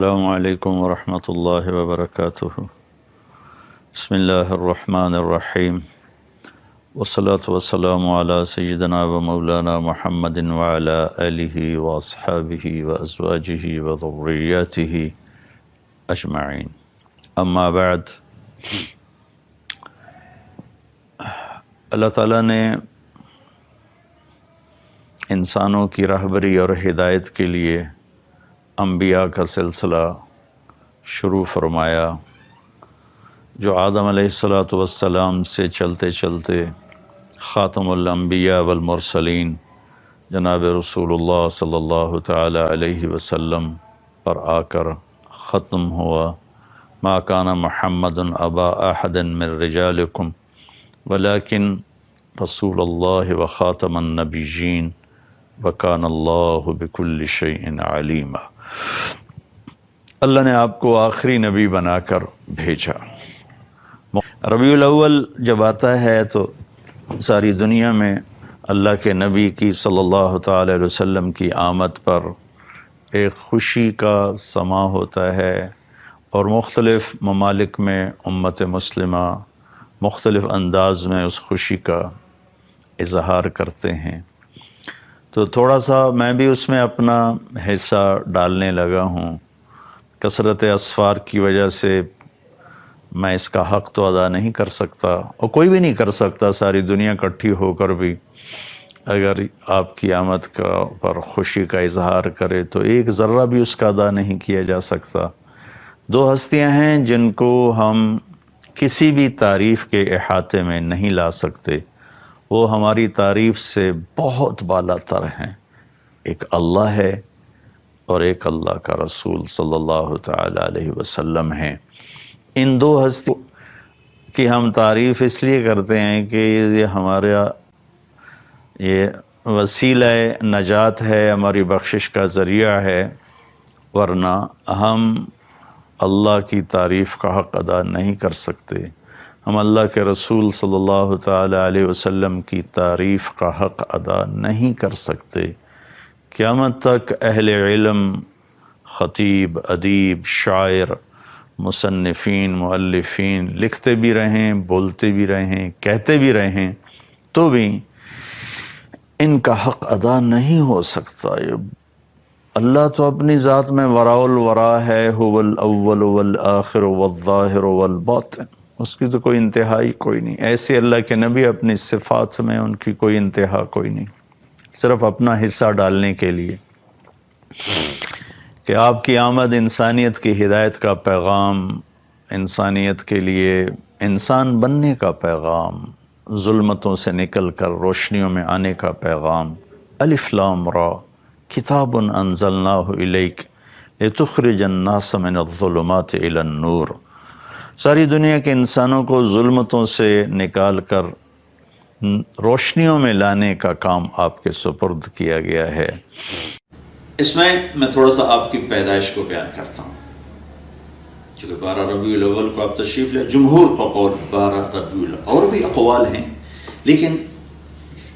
السلام علیکم ورحمۃ اللہ وبرکاتہ۔ بسم اللہ الرحمن الرحیم، والصلاة والسلام علی سیدنا و مولانا محمد وعلی آلہ واصحابہ وازواجہ وذریاتہ اجمعین، اما بعد۔ اللہ تعالیٰ نے انسانوں کی رہبری اور ہدایت کے لیے انبیاء کا سلسلہ شروع فرمایا، جو آدم علیہ السلام سے چلتے چلتے خاتم الانبیاء والمرسلین جناب رسول اللہ صلی اللہ تعالی علیہ وسلم پر آ کر ختم ہوا۔ ما کان محمد ابا احد من رجالکم ولکن رسول اللہ و خاتم النبیین وکان اللہ بکل شیء علیما۔ اللہ نے آپ کو آخری نبی بنا کر بھیجا۔ ربیع الاول جب آتا ہے تو ساری دنیا میں اللہ کے نبی کی صلی اللہ تعالی علیہ وسلم کی آمد پر ایک خوشی کا سما ہوتا ہے، اور مختلف ممالک میں امت مسلمہ مختلف انداز میں اس خوشی کا اظہار کرتے ہیں۔ تو تھوڑا سا میں بھی اس میں اپنا حصہ ڈالنے لگا ہوں۔ کثرت اسفار کی وجہ سے میں اس کا حق تو ادا نہیں کر سکتا، اور کوئی بھی نہیں کر سکتا، ساری دنیا اکٹھی ہو کر بھی اگر آپ کی آمد کا پر خوشی کا اظہار کرے تو ایک ذرہ بھی اس کا ادا نہیں کیا جا سکتا۔ دو ہستیاں ہیں جن کو ہم کسی بھی تعریف کے احاطے میں نہیں لا سکتے، وہ ہماری تعریف سے بہت بالا تر ہیں۔ ایک اللہ ہے اور ایک اللہ کا رسول صلی اللہ تعالی علیہ وسلم ہیں۔ ان دو ہستیوں کی ہم تعریف اس لیے کرتے ہیں کہ یہ ہمارا یہ وسیلہ نجات ہے، ہماری بخشش کا ذریعہ ہے، ورنہ ہم اللہ کی تعریف کا حق ادا نہیں کر سکتے۔ ہم اللہ کے رسول صلی اللہ تعالی علیہ وسلم کی تعریف کا حق ادا نہیں کر سکتے۔ قیامت تک اہل علم، خطیب، ادیب، شاعر، مصنفین، مؤلفین لکھتے بھی رہیں، بولتے بھی رہیں، کہتے بھی رہیں، تو بھی ان کا حق ادا نہیں ہو سکتا۔ اللہ تو اپنی ذات میں وراء الورا ہے، هو الاول والآخر والظاہر والباطن، اس کی تو کوئی انتہائی کوئی نہیں۔ ایسے اللہ کے نبی اپنی صفات میں ان کی کوئی انتہا کوئی نہیں، صرف اپنا حصہ ڈالنے کے لیے کہ آپ کی آمد انسانیت کی ہدایت کا پیغام، انسانیت کے لیے انسان بننے کا پیغام، ظلمتوں سے نکل کر روشنیوں میں آنے کا پیغام۔ الف لام را کتاب انزلناہ الیک لتخرج الناس من الظلمات الی النور۔ ساری دنیا کے انسانوں کو ظلمتوں سے نکال کر روشنیوں میں لانے کا کام آپ کے سپرد کیا گیا ہے۔ اس میں تھوڑا سا آپ کی پیدائش کو بیان کرتا ہوں، چونکہ 12 ربیع الاول کو آپ تشریف لے۔ جمہور کا قول 12 ربیع الاول، اور بھی اقوال ہیں، لیکن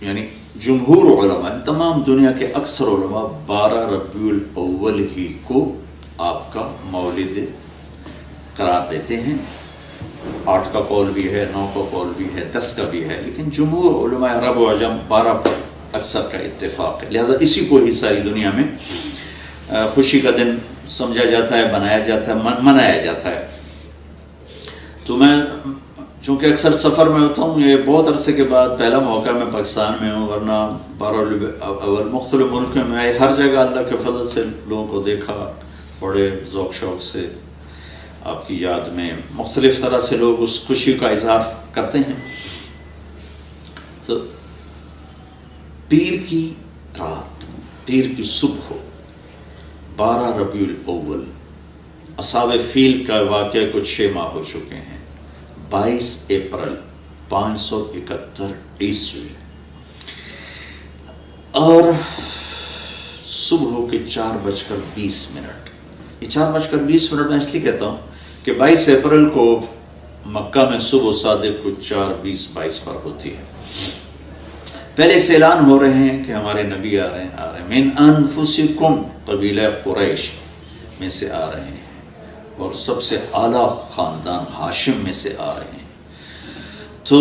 یعنی جمہور علماء، تمام دنیا کے اکثر علماء 12 ربیع الاول ہی کو آپ کا مولد قرار دیتے ہیں۔ 8 کا قول بھی ہے، 9 کا قول بھی ہے، 10 کا بھی ہے، لیکن جمہور علماء عرب و عجم 12 پر اکثر کا اتفاق ہے، لہٰذا اسی کو ہی ساری دنیا میں خوشی کا دن سمجھا جاتا ہے، بنایا جاتا ہے، منایا جاتا ہے۔ تو میں چونکہ اکثر سفر میں ہوتا ہوں، یہ بہت عرصے کے بعد پہلا موقع میں پاکستان میں ہوں، ورنہ 12 ربیع الاول مختلف ملکوں میں ہر جگہ اللہ کے فضل سے لوگوں کو دیکھا، بڑے ذوق شوق سے آپ کی یاد میں مختلف طرح سے لوگ اس خوشی کا اظہار کرتے ہیں۔ تو پیر کی رات، پیر کی صبح، 12 ربیع الاول، اصحاب فیل کا واقعہ کچھ 6 ماہ ہو چکے ہیں، 22 اپریل 571 عیسوی، اور صبح کے 4:20۔ یہ 4:20 میں اس لیے کہتا ہوں کہ 22 اپریل کو مکہ میں صبح صادق کو 4:20-22 پر ہوتی ہے۔ پہلے سے اعلان ہو رہے ہیں کہ ہمارے نبی آ رہے ہیں۔ من انفسکم، قبیلہ قریش، میں سے آ رہے ہیں اور سب سے اعلیٰ خاندان ہاشم میں سے آ رہے ہیں. تو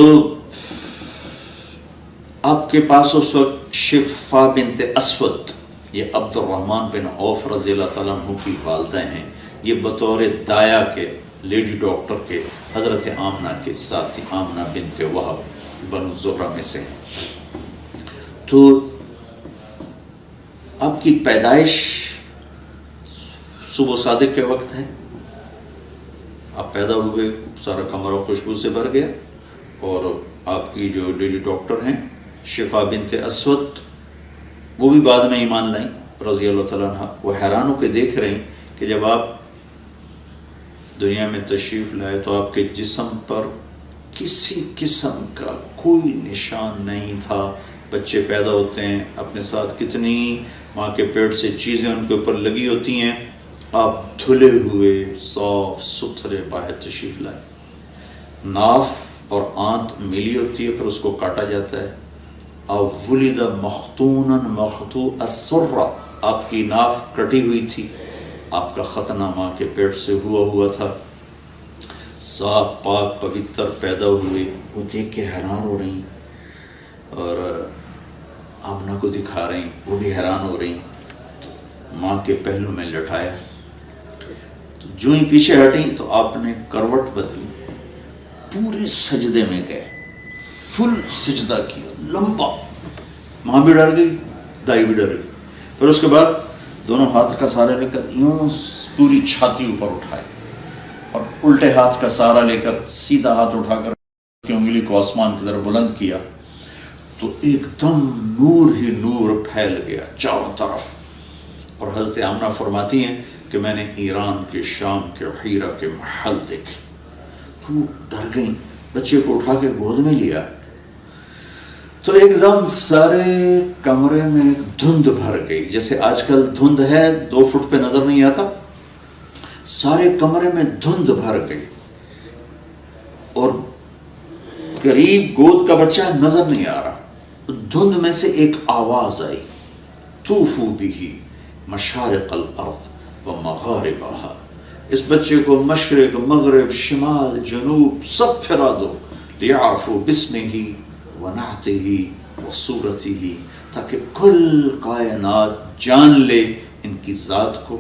آپ کے پاس اس وقت شفا بنت اسود، یہ عبد الرحمن بن عوف رضی اللہ تعالیٰ عنہ کی والدہ ہیں. یہ بطور دایا کے، لیڈی ڈاکٹر کے، حضرت آمنہ کے ساتھی، آمنہ بنت وہب بنو زہرہ میں سے ہیں. تو آپ کی پیدائش صبح صادق کے وقت ہے. آپ پیدا ہوئے، سارا کمرہ خوشبو سے بھر گیا. اور آپ کی جو لیڈی ڈاکٹر ہیں شفا بنت اسود، وہ بھی بعد میں ایمان لائیں رضی اللہ تعالیٰ عنہ. وہ حیران ہو کے دیکھ رہے ہیں کہ جب آپ دنیا میں تشریف لائے تو آپ کے جسم پر کسی قسم کا کوئی نشان نہیں تھا. بچے پیدا ہوتے ہیں، اپنے ساتھ کتنی ماں کے پیٹ سے چیزیں ان کے اوپر لگی ہوتی ہیں. آپ دھلے ہوئے صاف ستھرے باہر تشریف لائے. ناف اور آنت ملی ہوتی ہے، پھر اس کو کاٹا جاتا ہے. ولد مختونا مخطوع السرہ، آپ کی ناف کٹی ہوئی تھی. آپ کا ختنہ ماں کے پیٹ سے ہوا تھا. صاف پاک پوتر پیدا ہوئے. وہ دیکھ کے حیران ہو رہی اور آمنہ کو دکھا رہی، وہ بھی حیران ہو رہی. تو ماں کے پہلو میں لٹایا. تو جو ہی پیچھے ہٹیں تو آپ نے کروٹ بدلی، پورے سجدے میں گئے، فل سجدہ کیا لمبا. ماں بھی ڈر گئی، دائی بھی ڈر گئی. پھر اس کے بعد دونوں ہاتھ کا سہارا لے کر یوں پوری چھاتی اوپر اٹھائے اور الٹے ہاتھ کا سہارا لے کر سیدھا ہاتھ اٹھا کر کی انگلی کو آسمان کی طرف بلند کیا. تو ایک دم نور ہی نور پھیل گیا چاروں طرف. اور حضرت آمنہ فرماتی ہیں کہ میں نے ایران کے، شام کے، حیرہ کے محل دیکھے. تو ڈر گئیں، بچے کو اٹھا کے گود میں لیا. تو ایک دم سارے کمرے میں ایک دھند بھر گئی. جیسے آج کل دھند ہے 2 فٹ پہ نظر نہیں آتا، سارے کمرے میں دھند بھر گئی. اور قریب گود کا بچہ نظر نہیں آ رہا. دھند میں سے ایک آواز آئی، طوفوا بہ مشارق الارض و مغاربہا. اس بچے کو مشرق، مغرب، شمال، جنوب سب پھرا دو. لیعرفوا باسمہ ونعتہ وصورتہ، تاکہ کل کائنات جان لے ان کی ذات کو،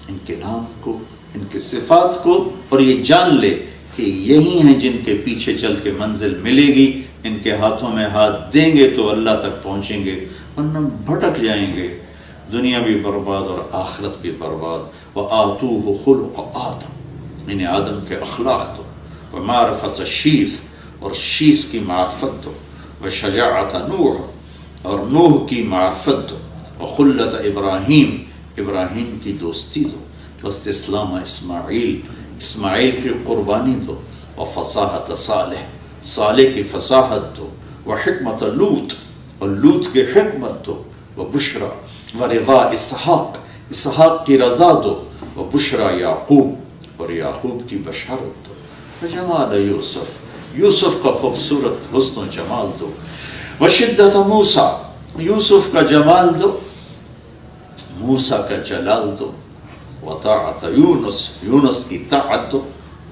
ان کے نام کو، ان کے صفات کو. اور یہ جان لے کہ یہی ہیں جن کے پیچھے چل کے منزل ملے گی. ان کے ہاتھوں میں ہاتھ دیں گے تو اللہ تک پہنچیں گے، ورنہ بھٹک جائیں گے. دنیا بھی برباد اور آخرت بھی برباد. وآتوہ خلق آدم، انہیں آدم کے اخلاق دو. ومعرفت شیث، اور شیث کی معرفت دو. وشجاعت نوح، اور نوح کی معرفت دو. وخلت ابراہیم، ابراہیم کی دوستی دو. واستسلام اسماعیل، اسماعیل کی قربانی دو. وفصاحت صالح، صالح کی فصاحت دو. وحکمت لوط، اور لوط کی حکمت دو. وبشرا ورضا اسحاق، اسحاق کی رضا دو. وبشرا یعقوب، اور یعقوب کی بشارت دو. وجمال یوسف، یوسف کا خوبصورت حسن و جمال دو. وشدت موسیٰ، یوسف کا جمال دو، موسیٰ کا جلال دو. وطاعت یونس، یونس کی طاعت دو.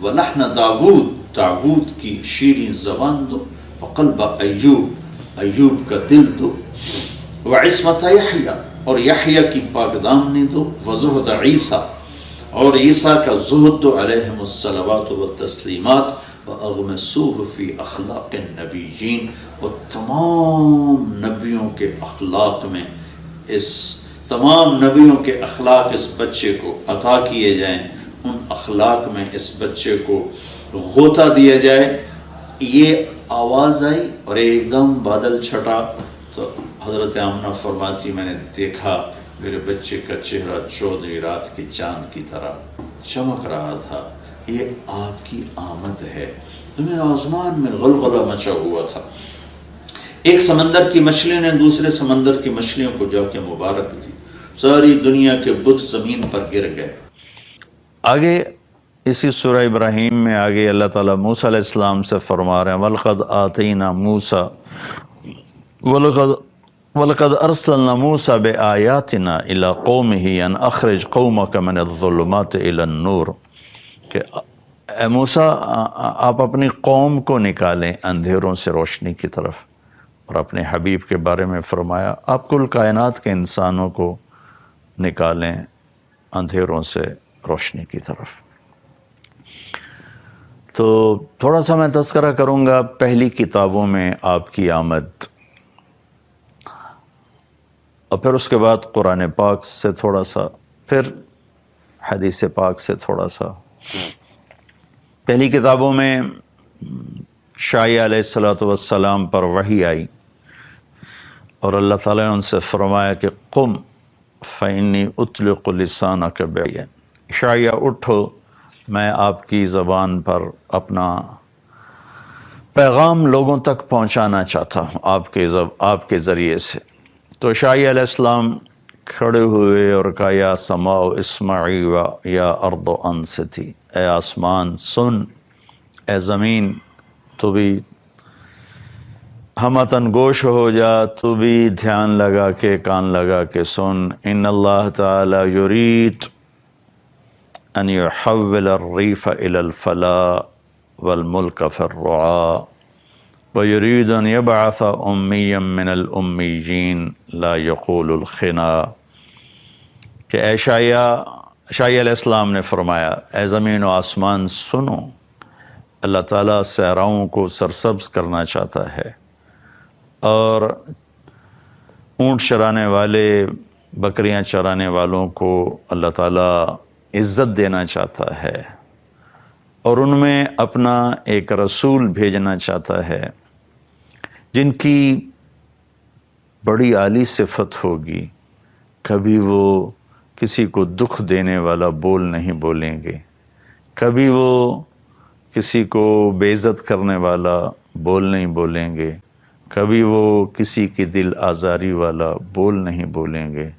ولحن داود، داود کی شیریں زبان دو. وقلب ایوب، ایوب کا دل دو. وعصمت یحییٰ، اور یحییٰ کی پاک دامنی دو. وزہد عیسیٰ، اور عیسیٰ کا زہد دو علیہم الصلوات والتسلیمات. وَأَغْمَسُوهُ فِي أَخْلَاقِ النَّبِيِّينَ، اور تمام نبیوں کے اخلاق میں، اس تمام نبیوں کے اخلاق اس بچے کو عطا کیے جائیں. ان اخلاق میں اس بچے کو غوطہ دیا جائے. یہ آواز آئی اور ایک دم بادل چھٹا. تو حضرت آمنہ فرماتی میں نے دیکھا میرے بچے کا چہرہ 14ویں رات کی چاند کی طرح چمک رہا تھا. یہ آپ کی آمد ہے. زمین آسمان میں غلغلہ مچا ہوا تھا. ایک سمندر کی مچھلی نے دوسرے سمندر کی مچھلیوں کو جا کے مبارک دی. ساری دنیا کے بت زمین پر گر گئے. آگے اسی سورہ ابراہیم میں آگے اللہ تعالیٰ موسیٰ علیہ السلام سے فرما رہے ہیں وَلَقَدْ آتَيْنَا مُوسَى وَلَقَدْ وَلَقَدْ أَرْسَلْنَا مُوسَى بِآيَاتِنَا إِلَىٰ قَوْمِهِ أَنْ أَخْرِجْ قَوْمَكَ مِنَ الظُّلُمَاتِ إِلَى النُّورِ کہ اے موسیٰ آپ اپنی قوم کو نکالیں اندھیروں سے روشنی کی طرف، اور اپنے حبیب کے بارے میں فرمایا آپ کل کائنات کے انسانوں کو نکالیں اندھیروں سے روشنی کی طرف۔ تو تھوڑا سا میں تذکرہ کروں گا پہلی کتابوں میں آپ کی آمد، اور پھر اس کے بعد قرآن پاک سے تھوڑا سا، پھر حدیث پاک سے تھوڑا سا۔ پہلی کتابوں میں شاعیہ علیہ السلام پر وحی آئی، اور اللہ تعالیٰ نے ان سے فرمایا کہ قم فإنی اطلق لسانک بعین، شاعیہ اٹھو، میں آپ کی زبان پر اپنا پیغام لوگوں تک پہنچانا چاہتا ہوں آپ کے ذریعے سے۔ تو شاعیہ علیہ السلام کھڑے ہوئے اور کہا یا سماء اسمعی و یا ارض انصتی، اے آسمان سن، اے زمین تو بھی ہمتن گوش ہو جا، تو بھی دھیان لگا کے کان لگا کے سن۔ ان اللہ تعالی یرید ان یحول الریف الی الفلاح والملک فی الرعاء وَيُرِيدُ أَن يَبْعَثَ أُمِّيًّا مِّنَ الْأُمِّيِّينَ لَا يَقُولُ الْخِنَا، کہ اے شاعیہ علیہ السلام نے فرمایا اے زمین و آسمان سنو، اللہ تعالیٰ صحراؤں کو سرسبز کرنا چاہتا ہے، اور اونٹ چرانے والے، بکریاں چرانے والوں کو اللہ تعالیٰ عزت دینا چاہتا ہے، اور ان میں اپنا ایک رسول بھیجنا چاہتا ہے جن کی بڑی عالی صفت ہوگی، کبھی وہ کسی کو دکھ دینے والا بول نہیں بولیں گے، کبھی وہ کسی کو بے عزت کرنے والا بول نہیں بولیں گے، کبھی وہ کسی کی دل آزاری والا بول نہیں بولیں گے۔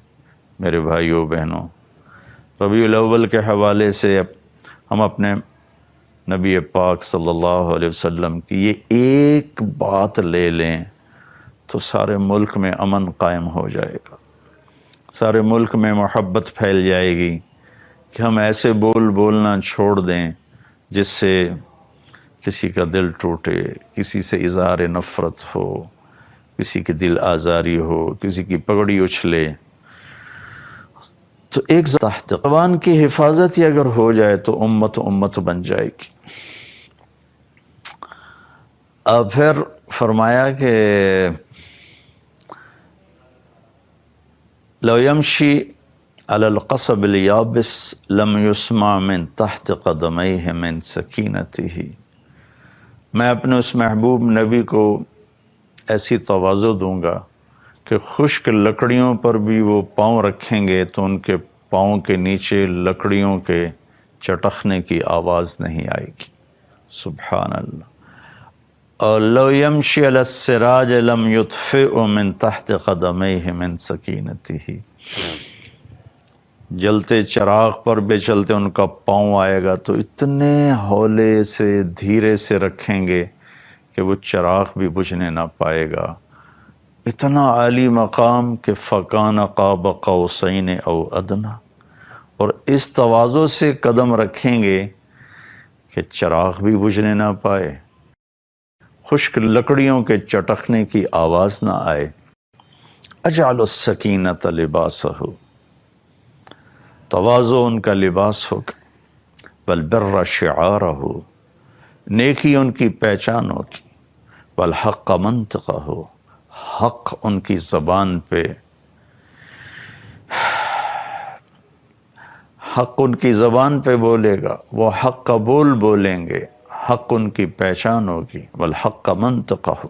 میرے بھائیوں بہنوں، ربیع الاول کے حوالے سے ہم اپنے نبی پاک صلی اللہ علیہ وسلم کی یہ ایک بات لے لیں تو سارے ملک میں امن قائم ہو جائے گا، سارے ملک میں محبت پھیل جائے گی، کہ ہم ایسے بولنا چھوڑ دیں جس سے کسی کا دل ٹوٹے، کسی سے اظہار نفرت ہو، کسی کی دل آزاری ہو، کسی کی پگڑی اچھلے۔ تو ایک تحت زبان کی حفاظت ہی اگر ہو جائے تو امت بن جائے گی۔ اب پھر فرمایا کہ لو یمشی علی القصب الیابس لم یسمع من تحت قدمیہ من سکینتہ، میں اپنے اس محبوب نبی کو ایسی تواضع دوں گا کہ خشک لکڑیوں پر بھی وہ پاؤں رکھیں گے تو ان کے پاؤں کے نیچے لکڑیوں کے چٹخنے کی آواز نہیں آئے گی۔ سبحان اللہ۔ اور لو یمشی علی السراج لم یطفئ من تحت قدمیہ من سکینتہ، جلتے چراغ پر بھی چلتے ان کا پاؤں آئے گا تو اتنے ہولے سے دھیرے سے رکھیں گے کہ وہ چراغ بھی بجھنے نہ پائے گا۔ اتنا عالی مقام کہ فَكَانَ قَابَ قَوْسَيْنِ أَوْ أَدْنَىٰ، اور اس تواضع سے قدم رکھیں گے کہ چراغ بھی بجھنے نہ پائے، خشک لکڑیوں کے چٹخنے کی آواز نہ آئے۔ اجعل السکینۃ لباسہ، تواضع ان کا لباس ہوگا، والبر شعارہ، نیکی ان کی پہچان ہوگی، والحق منطقہ، حق ان کی زبان پہ، حق ان کی زبان پہ بولے گا، وہ حق کا بولیں گے، حق ان کی پہچان ہوگی، والحق منطقہ،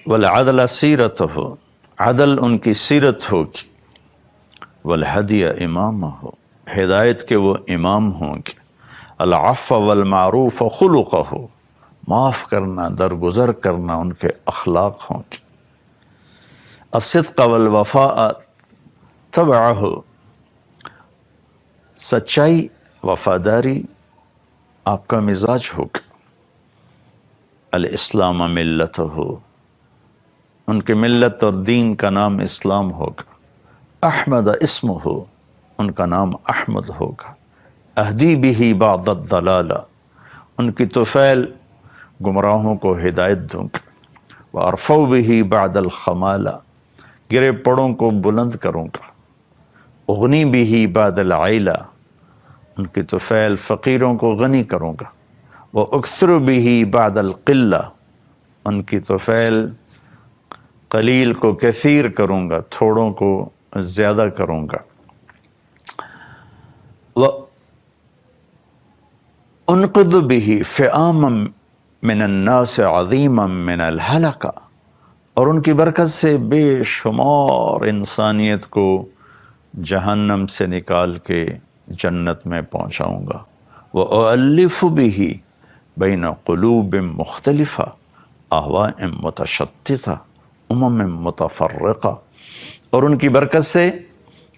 والعدل سیرتہ، عدل ان کی سیرت ہوگی، والہدی امامہ، ہدایت کے وہ امام ہوں گے، العفو والمعروف خلقہ، معاف کرنا، درگزر کرنا ان کے اخلاق ہوں گے، الصدق والوفاء تبعہ، سچائی وفاداری آپ کا مزاج ہوگا، الاسلام ملتہ، ان کی ملت اور دین کا نام اسلام ہوگا۔ احمد اسمہ، ان کا نام احمد ہوگا۔ اہدی بہ بعد الضلالہ، ان کی طفیل گمراہوں کو ہدایت دوں گا۔ وارفع بہ بعد الخمالہ، گرے پڑوں کو بلند کروں گا۔ اغنی بہ بعد العیلہ، ان کی طفیل فقیروں کو غنی کروں گا۔ واکثر بہ بعد القلہ، ان کی طفیل قلیل کو کثیر کروں گا، تھوڑوں کو زیادہ کروں گا۔ وانقذ بہ فئاما من الناس عظیما من الہلکہ، اور ان کی برکت سے بے شمار انسانیت کو جہنم سے نکال کے جنت میں پہنچاؤں گا۔ وَأُؤَلِّفُ بِهِ بَيْنَ قُلُوبٍ مُخْتَلِفَةٍ أَهْوَاءٍ مُتَشَتِّتَةٍ أُمَمٍ مُتَفَرِّقَةٍ، اور ان کی برکت سے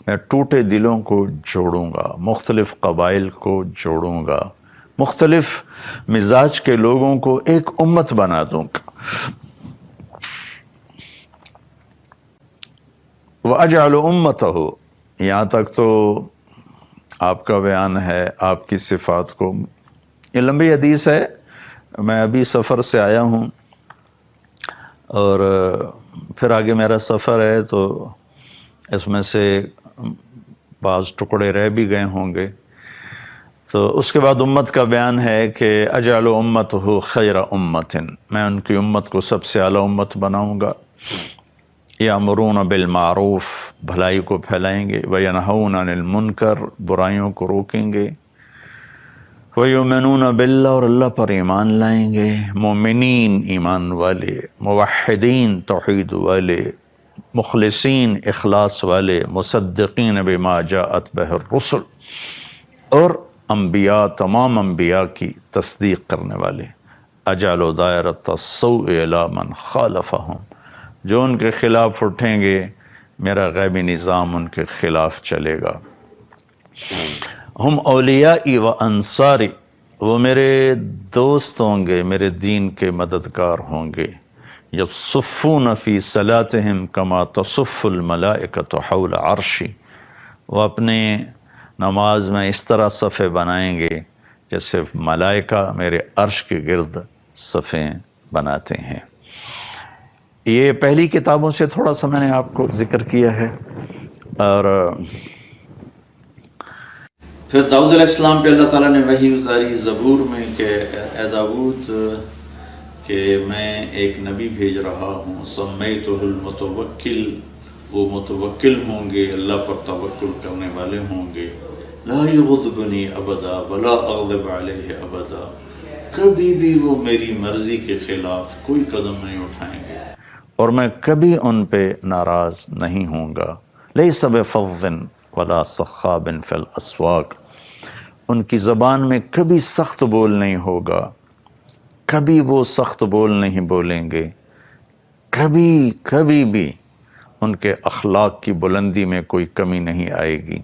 میں ٹوٹے دلوں کو جوڑوں گا، مختلف قبائل کو جوڑوں گا، مختلف مزاج کے لوگوں کو ایک امت بنا دوں گا۔ وَأَجْعَلُ أُمَّتَهُ، یہاں تک تو آپ کا بیان ہے آپ کی صفات کو۔ یہ لمبی حدیث ہے، میں ابھی سفر سے آیا ہوں اور پھر آگے میرا سفر ہے، تو اس میں سے بعض ٹکڑے رہ بھی گئے ہوں گے۔ تو اس کے بعد امت کا بیان ہے کہ اجعل امتہ خیر امت، میں ان کی امت کو سب سے اعلیٰ امت بناؤں گا۔ یامرون بالمعروف، بھلائی کو پھیلائیں گے، وینہون عن المنکر، برائیوں کو روکیں گے، ویؤمنون باللہ، اور اللہ پر ایمان لائیں گے، مومنین ایمان والے، موحدین توحید والے، مخلصین اخلاص والے، مصدقین بما جاءت بہ الرسل، اور انبیاء تمام انبیاء کی تصدیق کرنے والے۔ اجعل دائرۃ السوء الی من خالفہم، جو ان کے خلاف اٹھیں گے میرا غیبی نظام ان کے خلاف چلے گا۔ ہم اولیائی و انصاری، وہ میرے دوست ہوں گے، میرے دین کے مددگار ہوں گے۔ یصفون فی صلاتہم کما تصف الملائکۃ حول عرشی، وہ اپنے نماز میں اس طرح صفیں بنائیں گے جیسے ملائکہ میرے عرش کے گرد صفیں بناتے ہیں۔ یہ پہلی کتابوں سے تھوڑا سا میں نے آپ کو ذکر کیا ہے۔ اور پھر داؤد علیہ السلام پہ اللہ تعالیٰ نے وحی اتاری زبور میں کہ اے داؤد، کہ میں ایک نبی بھیج رہا ہوں، سمیتہ المتوکل، وہ متوکل ہوں گے، اللہ پر توکل کرنے والے ہوں گے۔ لا یغضبنی ابدا ولا اغضب علیہ ابدا، کبھی بھی وہ میری مرضی کے خلاف کوئی قدم نہیں اٹھائیں گے اور میں کبھی ان پہ ناراض نہیں ہوں گا۔ لیس بفظ ولا صخاب فی الاسواق، ان کی زبان میں کبھی سخت بول نہیں ہوگا، کبھی وہ سخت بول نہیں بولیں گے، کبھی بھی ان کے اخلاق کی بلندی میں کوئی کمی نہیں آئے گی۔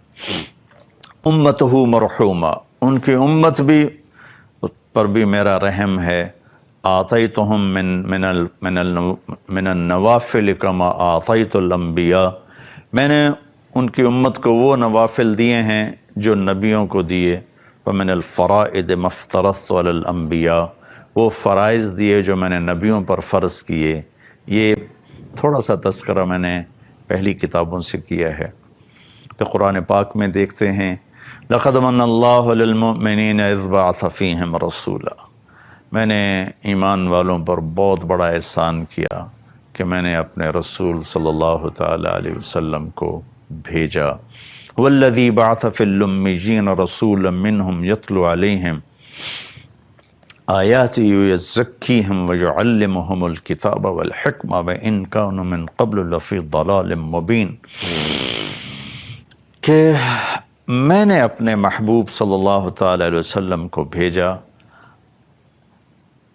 امتہ مرحومہ، ان کی امت بھی پر بھی میرا رحم ہے۔ آتیتہم من النوافل کما آتیت الانبیاء، میں نے ان کی امت کو وہ نوافل دیے ہیں جو نبیوں کو دیے۔ ومن الفرائض ما افترضت علی الانبیاء، وہ فرائض دیے جو میں نے نبیوں پر فرض کیے۔ یہ تھوڑا سا تذکرہ میں نے پہلی کتابوں سے کیا ہے۔ تو قرآن پاک میں دیکھتے ہیں لقد من اللہ علی المؤمنین اذ بعث فیہم رسولا، میں نے ایمان والوں پر بہت بڑا احسان کیا کہ میں نے اپنے رسول صلی اللہ تعالیٰ علیہ وسلم کو بھیجا۔ والذی بعث فی الامیین رسولا منہم یتلو علیہم آیاتہ ویزکیہم ویعلمہم الکتاب والحکمہ وان کانوا من قبل لفی ضلال مبین، کہ میں نے اپنے محبوب صلی اللہ تعالیٰ علیہ وسلم کو بھیجا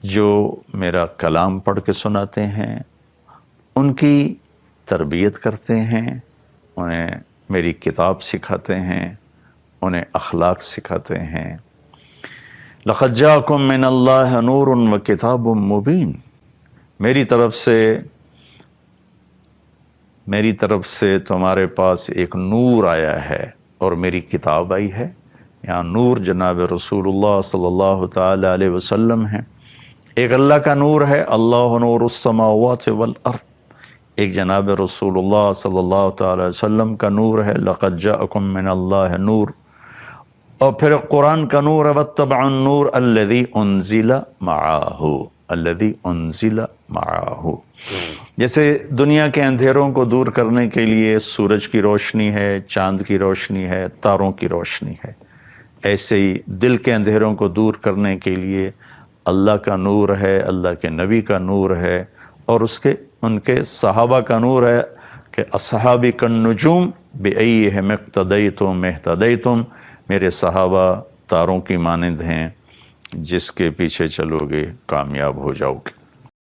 جو میرا کلام پڑھ کے سناتے ہیں، ان کی تربیت کرتے ہیں، انہیں میری کتاب سکھاتے ہیں، انہیں اخلاق سکھاتے ہیں۔ لقد جاءکم من اللہ نور و کتاب مبین، میری طرف سے میری طرف سے تمہارے پاس ایک نور آیا ہے اور میری کتاب آئی ہے۔ یہاں نور جناب رسول اللہ صلی اللہ تعالی علیہ وسلم ہیں۔ ایک اللہ کا نور ہے، اللہ نور السماوات والارض۔ ایک جناب رسول اللہ صلی اللہ تعالی علیہ وسلم کا نور ہے، لقد جاءکم من اللہ نور۔ اور پھر قرآن کا نور ہے، واتبعوا النور الذی انزل معہ، الذی انزل معہ۔ جیسے دنیا کے اندھیروں کو دور کرنے کے لیے سورج کی روشنی ہے، چاند کی روشنی ہے، تاروں کی روشنی ہے، ایسے ہی دل کے اندھیروں کو دور کرنے کے لیے اللہ کا نور ہے، اللہ کے نبی کا نور ہے، اور ان کے صحابہ کا نور ہے کہ اصحابی کالنجوم بأیہم اقتدیتم اہتدیتم، میرے صحابہ تاروں کی مانند ہیں، جس کے پیچھے چلو گے کامیاب ہو جاؤ گے۔